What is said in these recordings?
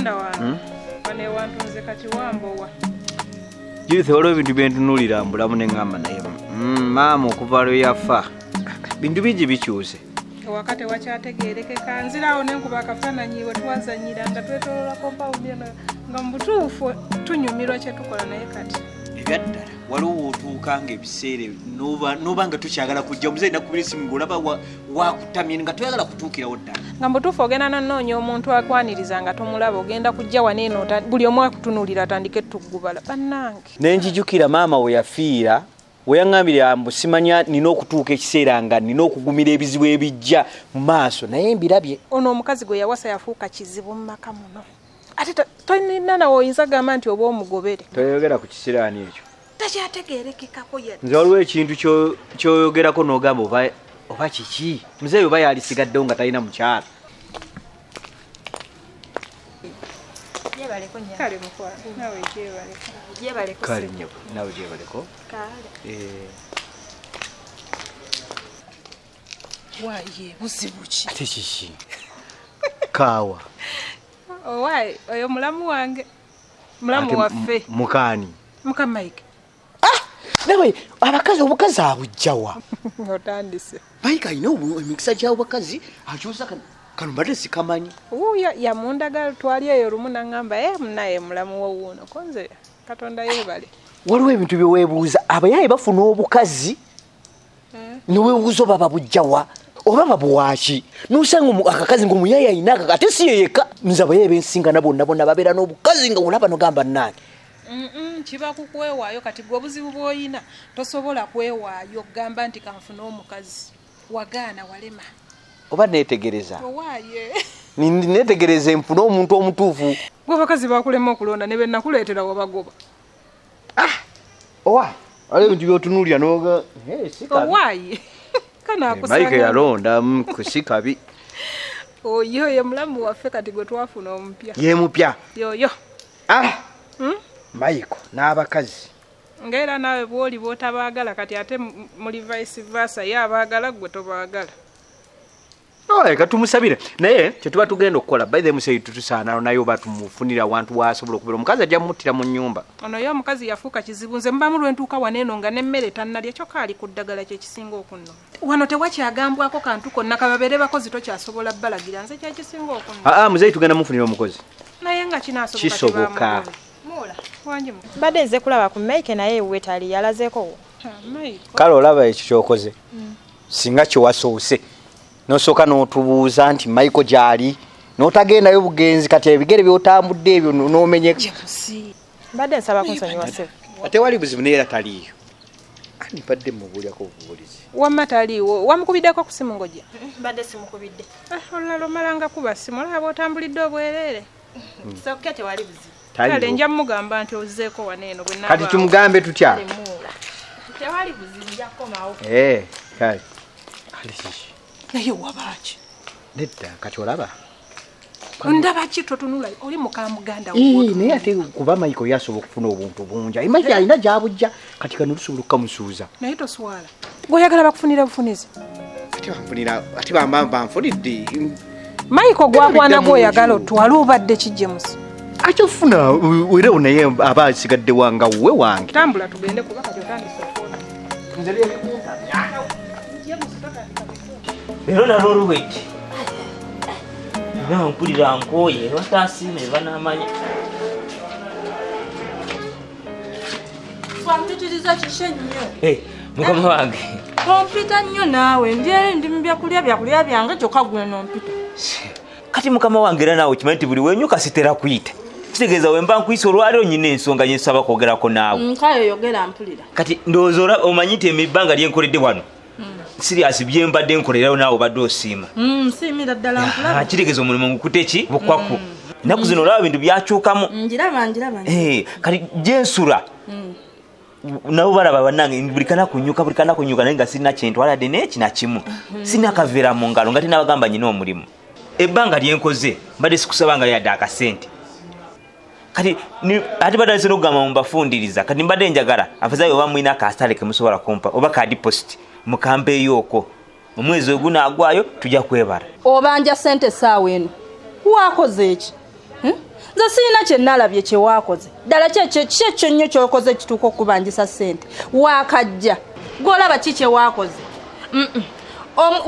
muganda wange bane wantunze kati wambowa Judith olwo ebintu byentunulira mbulamu ne ngamba naye maama okuva lwe yafa bintu bingi bikyuse wakati wakyategeerekeka nzirawo nenkuba akafaananyi we twazanyira nga twetolola compound eno nga mu butuufu tunyumirwa kye tukola naye kati ebyaddala waliwo otuuka ng'ebiseera noba nga tukyagala kujja omuzeyi nakubira esimu ng'olaba wakutamye nga toyagala kutuukirawo ddala nga mbutuufu ogenda nanoonya omuntu akwaniriza nga tomulaba ogenda kujja waneeno buli omu akutunuulira atandike tuggubala bannange nenjijukira maama we yafiira we yaŋŋambira mbu simanya nina okutuuka ekiseera nga nina okugumira ebizibu ebijja mu maaso naye mbirabye ono omukazi gwe yawasa yafuuka kizibu mu maka muno ate tolina nawe oyinza gamba nti oba omugobere toyogera ku kisiraani ekyo takyategeerekekako nze waliwo ekintu kyoyogerako n'ogamba oba kiki muzeeyi oba yalisigaddewo nga talina mukyala kale nnyabo nawe gyebaleko waye buzibu ki ate kiki kaawa owaye oyo mulamu wange mulamu waffe mukaani muka Mike nawe obukazi abujjawa otandise Mike ayina emikisa gy'abakazi akyusa kano mbadde sikamanyi yamundagala twali eyo lumu naŋŋamba munaye mulamu wowuuno konze katonda yeebale waliwo ebintu byeweebuuza abayaaye bafuna obukazi neweebuuza oba babujjawa oba babuwaaki nosanga akakazi ngaomuyaaye ayina ate si yeyeka nze abayaaye bensingana bonna babeera n'obukazi nga olaba nogamba nange kiba kukwewaayo kati gwe obuzibu bw'oyina tosobola kwewaayo gamba nti kanfuna omukazi wagaana walema oba neetegereza owaaye neetegereza enfuna omuntu omutuufu gwe bakazi bakulema okulonda ne bennakuleetera wabagoba owa ali ebintu byotunuulira noga owaaye Mike yalonda sikabi oyo ye mulamu waffe kati gwe twafuna omupya ye mupya yoyo Mike n'abakazi ngaera naawe bwoli bootabaagala kati ate muli vice versa ye abaagala gwe tobaagala leka tumusabire naye kyetuba tugenda okukola by the museyi tutusaana naye oba tumufunira awantu wasobola okubeera omukazi ajja muttira mu nnyumba ono yo omukazi yafuuka kizibu nze mubamu lwentuuka waneeno nga nemmere tannalya kyokka ali ku ddagala kyekisinga okunno wano tewakyagambwako kantu konna kababeere bakozi tokyasobola balagira nze kyekisinga okunno muzeyi tugenda mufunira omukozi naye nga kisoboka badde nze kulaba ku Mike naye wetali yalazeeko kale olaba ekyo kyokoze singa kyewasoose nosooka n'otubuuza nti Mike gyali n'otagendayo bugenzi kati ebigere by'otambudde ebyo n'omenyeka badde nsaba kunsonyiwa ssebo ate wali buzibu naye era taliiyo ani badde mubuulyako obubuulizi wamma taliiwo wamukubiddeko ku simu ng'ojja badde simukubidde olulala omalanga kuba simu olaba otambulidde obwereere sokya tewali buzibu kale nja mugamba nti ozzeeko waneeno bwe kati tumugambe tutya tewali buzibu nja kukomawo kale ali kiki naye wabaaki nedda kati olaba ndaba ki totunula oli muka muganda naye ate kuba Mike yasobola okufuna obuntu bungi imaji alina gyabujja kati kano lusobola okukamusuuza naye toswala gweoyagala bakufunira bufunizi ate banfunidde Mike gwakwana gweoyagala otwala obadde kijjemusi akyofuna era naye aba asigadde wanga wuwe wange tambula tugende kuba kati otandise okuona Lero nalwo oluwedde era mpulira nkooye era otasiima eva n'amanya wampitiriza kishe nnyo mukama wange ompita nnyo naawe mbyeri ndi byakulya byange kyokka gwe nompita kati mukama wange era naawe kimanyi nti buli wenyuka sitera kuyita kitegeeza wemba nkuyisa olwaliro nyina ensonga nyensaba kwogerako naawe kale yogera mpulira kati ndowooza omanyi nti ebbanga lyenkoledde wano serious byembadde nkolerayo naawe obadde osiima nsiimira ddala nkulaba kitegeeza omulimu ngukute ki bukwakku ennaku zino olaba bintu byakyukamu njiraba kati gyensula nabo balaba bannange buli kanakunyuka naye nga sirina kyentwaladde n'ekina kimu sirina akaveera mu ngalo nga tinabagamba nyina omulimu ebbanga lyenkoze mbadde sikusabanga yadde akasente kati ate badde nsina okugamba mubafundiriza kati mbadde njagala afazaayo oba mwina akasale kemusobola kumpa oba ka deposit mukampeeyo okwo omwezi ogunaagwayo tujja kwebala obanja sente essaawa eno wakoze eki nze sirina kye nalabye kye waakoze ddala kyekyo nnyo kyokoze kituuka okubanjisa ssente waakajja gw'olaba ki kye waakoze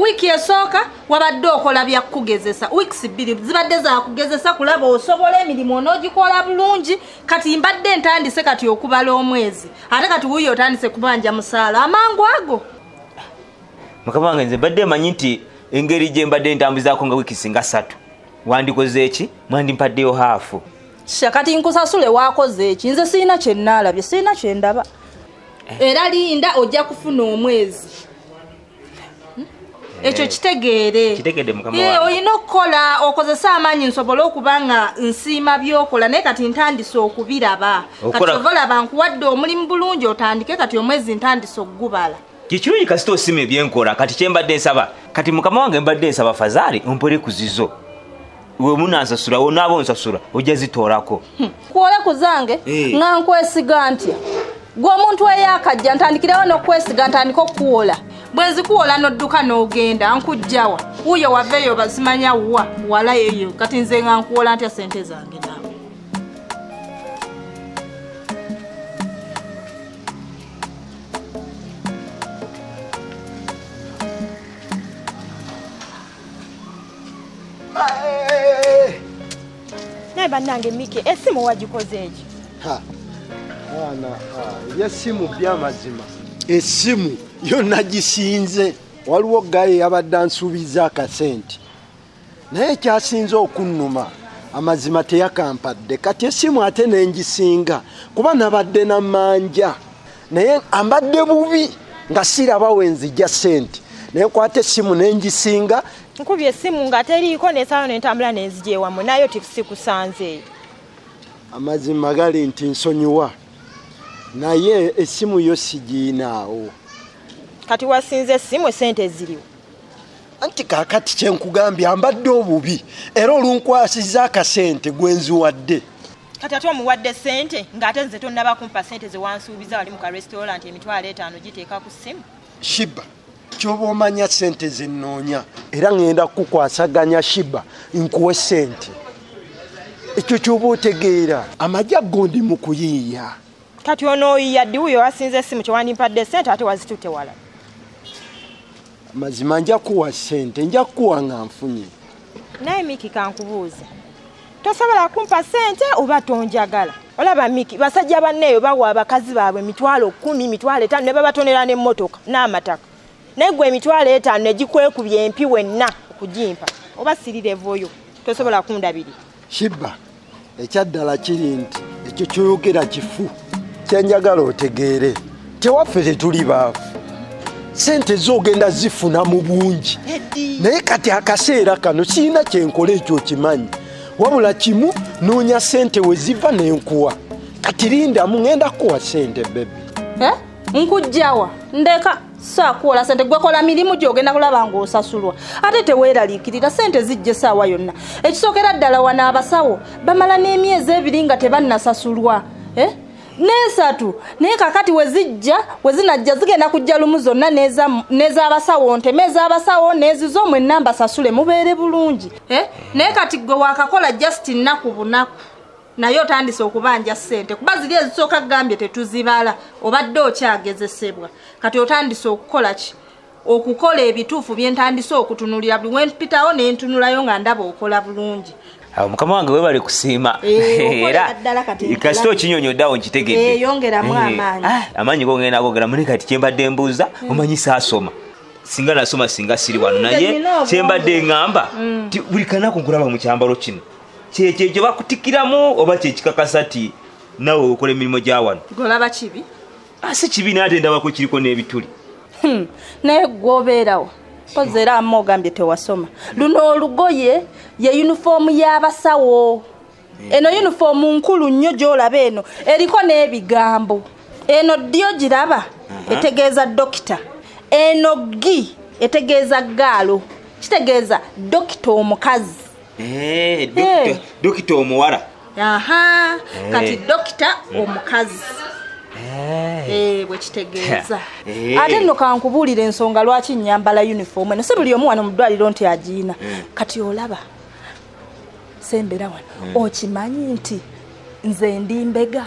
wiiki esooka wabadde okola byakugezesa weeks 2 zibadde zakugezesa kulaba osobola emirimu onoogikola bulungi kati mbadde ntandise kati okubala omwezi ate kati wuyo otandise kubanja musaala amangu ago mukama wange nze mbadde manyi nti engeri gye mbadde ntambuzaako nga wiiki singa 3 wandikoze eki mwandimpaddeyo haafu kati nkusasule waakoze eki nze sirina kye naalabye sirina kye ndaba era linda ojja kufuna omwezi ekyo kitegeere olina okukola okozesa amaanyi nsobole okuba nga nsiima byokola naye kati ntandise okubiraba kati ovalaba nkuwadde omulimu bulungi otandike kati omwezi ntandise okugubala kikirungi kasita osiima ebyenkola kati kyembadde nsaba kati mukama wange mbadde nsaba fazaali ompole ku zizo we munansasula wonaaba onsasula ojja zitoolako kuole ku zange nga nkwesiga ntya gwe omuntu eyakajja ntandikirawo n'okwesiga ntandika okuwola bwe nzikuwola n'odduka n'ogenda nkujjawa wuyo waveeyo bazimanya wa wala yeyo kati nze nga nkuwola ntya ssente zange naawe naye bannange Miki essimu wagikoze eki ebyessimu byamazima essimu yonna gisinze waliwo gaye yabadde ansuubiza akasente naye kyasinze okunnuma amazima teyakampadde kati essimu ate nengisinga kuba nabadde namanja naye ambadde bubi nga siraba wenzijja sente naye kwate essimu nengisinga nkubye essimu nga teriiko nesalo nentambula nenzija ewamu nayo tisikusanzeeyo amazima gali nti nsonyiwa naye essimu yo sigiinaawo kati wasinze essimu esente ziriwo anti kakati kyenkugambye ambadde obubi era olunkwasiza akasente gwenziwadde kati ate omuwadde sente ng'ate nze tonnaba kumpa sente ze wansuubiza wali mu ka restaurant emitwalo 5 giteeka ku ssimu Shiba kyoba omanya sente zenoonya era ngenda kukwasaganya Shiba nkuwe sente ekyo kyoba otegeera amajja gondi mu kuyiiya kati onooyiya ddi wuyo wasinze essimu kyewandimpadde sente ate wazitutte wala mazima nja kuwa sente nja kuwa nga nfunye naye Miki kankubuuze tosobola kumpa sente oba tonjagala olaba Miki basajja banneeyo bawa abakazi baabwe 10,000 5 ne babatonera n'emmotoka n'amataka naye gwe 5,000 ne gikwekubye empi wenna okugimpa oba sirirevoyo tosobola kundabiri Shiba ekyaddala kiri nti ekyo kyoyogera kifu kyenjagala otegeere tewaffe tetuli baafu sente zogenda zifuna mu bungi naye kati akaseera kano siina kyenkola ekyo kimanyi wabula kimu noonya sente we ziva nenkuwa kati lindamu ngenda kuwa sente bebe nkujjawa ndeka saakuwola sente gwekola mirimu gyogenda kulaba ng'osasulwa ate teweeraliikirira sente zijja essaawa yonna ekisookera ddala wana abasawo bamala n'emyezi 2 nga tebannasasulwa n'esatu naye kakati wezinajja zigenda kujja lumu zonna n'ez'abasawo nteme ez'abasawo n'ezizo mwenna mbasasule mubeere bulungi naye kati gwe wakakola just nnaku bunaku naye otandise okubanja ssente kuba ziri ezisooka gambye tetuzibala obadde okyagezesebwa kati otandise okukola ki okukola ebituufu byentandise okutunulira buli wempitawo nentunulayo nga ndaba okola bulungi mukama wange webale kusiima era kasita okinyonyoddawo nkitegedde yongeramu amaanyi gongenda gogera mune kati kyembadde mbuuza omanyi saasoma singa nasoma singa siri wano naye kyembadde ngamba ti buli kanaku nkulaba mu kyambalo kino kyekyo bakutikiramu oba kyekikakasa ti nawe okola emirimu gya wano golaba kibi si kibi naye ate ndabako kiriko n'ebituli naye gwobeerawo pozi era amma ogambye tewasoma luno olugoye ye yunifoomu y'abasawo eno yunifoomu nkulu nnyo gy'olaba eno eriko n'ebigambo eno ddyo giraba etegeeza dokita eno gi etegeeza gaalo kitegeeza dokita omukazi dokita omuwala kati dokita omukazi bwe kitegeeza ate nno kankubuulira ensonga lwaki nnyambala uniform eno si buli omu wano mu ddwaliro nti agiina kati olaba sembera wano okimanyi nti nze ndi mbega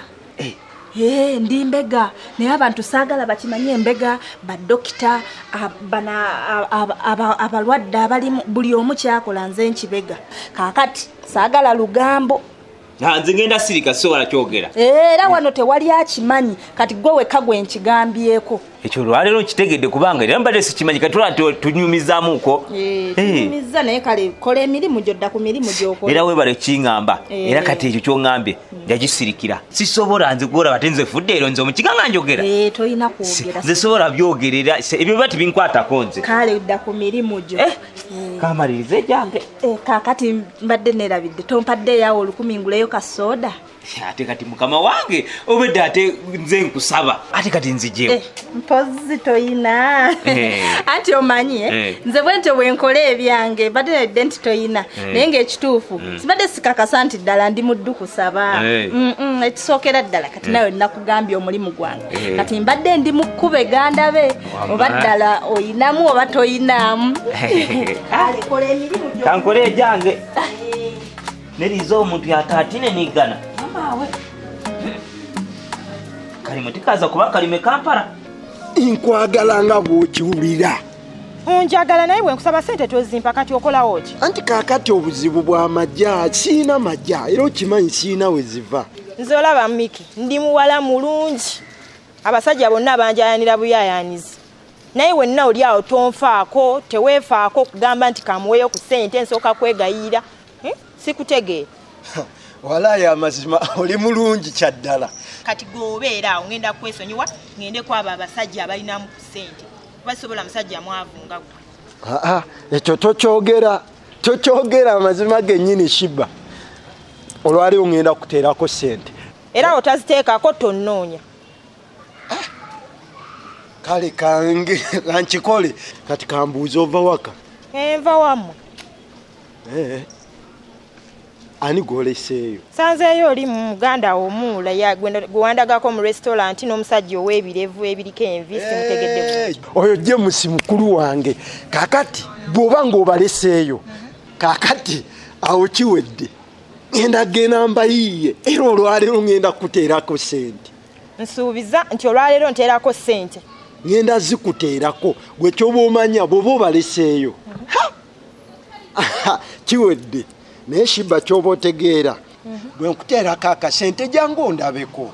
ndi mbega naye abantu saagala bakimanye embega badokita abalwadde abali buli omu kyakola nze nkibega kaakati saagala lugambo nze ngenda sirika sobola kyogera era wano tewali akimanyi kati gwe wekka gwe nkigambyeko ekyo lwaleero nkitegedde kubanga era mbadde sikimanyi kati tunyumizaamuuko tunyumiza naye kale kola emirimu gyodda ku mirimu gyokola era weebale kiŋŋamba era kati ekyo kyoŋŋambye njagisirikira sisobola nze gwolaba ate nze fudde ero nze omukiganga njogera tolina kwogera nze sobola byogerera ebyo biba tibinkwatako nze kale dda ku mirimu gyo kamalirize gyange kaakati mbadde neerabidde tompadde yawo 10 nguleyo kasoda ate kati mukama wange obedde ate nze nkusaba ate kati nzijewo mpozi toyina anti omanyi nze bwentyo bwenkola ebyange badde nedde nti toyina naye ngaekituufu sibadde sikakasa nti ddala ndi muddu kusaba ekisookera ddala kati nawe nakugambye omulimu gwange kati mbadde ndi mu kkube gandabe oba ddala oyinamu oba toyinaamu kola emirimu kankole egyange neriza omuntu yataatine nigana kalime tikaza kuba kalime Kampala nkwagala nga bw'okiwulira onjagala naye bwe nkusaba ssente twezimpa kati okolawo ki anti kaakati obuzibu bw'amajja siina majja era okimanyi siina we ziva nze olaba Miki ndi muwala mulungi abasajja bonna banjayanira buyayanizi naye wenna oli awo tonfaako teweefaako okugamba nti kamuweeyo ku ssente nsooka kwegayira sikutegeera walayi amazima oli mulungi kyaddala kati gwobeera awo ngenda kwesonyiwa ngende kwaba abasajja abalinamu ku ssente basobola musajja mwavunga gwe ekyo tokyogera amazima gennyini SHEEBA olwaliwo ngenda kuteerako ssente era otaziteekako tonnoonya kale kange kankikole kati kambuuza ova waka enva wammwe ani gwoleseeyo sanzeeyo oli mu Muganda omuula gwe wandagako mu restaurant n'omusajja ow'ebirevu ebiriko envi simutegedde oyo James mukulu wange kakati bw'oba ng'obaleseeyo kakati awo kiwedde ngenda genda mbayiye era olwaleero ngenda kuteerako ssente nsuubiza nti olwaleero nteerako ssente ngenda zikuteerako gwe kyoba omanya bw'oba obaleseeyo kiwedde naye SHEEBA kyoba otegeera bwe nkuteerako akasente jangu ondabeko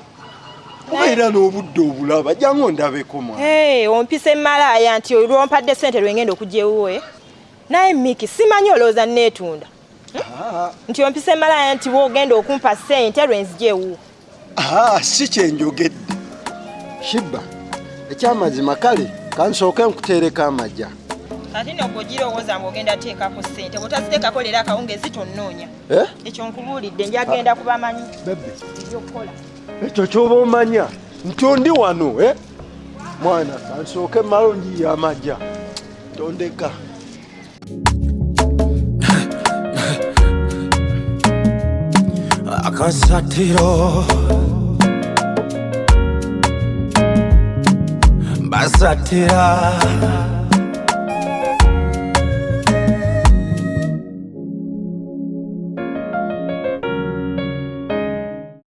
obeera n'obudde obulaba jangu ondabeko mwana ompisa emmalaaya nti olwompadde ssente lwengenda okugyewowe naye Miki simanyi olowooza neetunda nti ompisa emmalaaya nti woogenda okumpa ssente lwenzigyewo si kyenjogedde SHEEBA ekyamazima kale kansooke nkuteereko amajja kati nokugirowooza ng'ogenda teekako ssente bw'otaziteekako leero akawungeezi tonnoonya ekyo nkubuulidde njagenda kubamanyi ebyokukola ekyo kyoba omanya nti ondi wano mwana kansooke mmalo njiya amajja tondeka AKASATTIRO basatira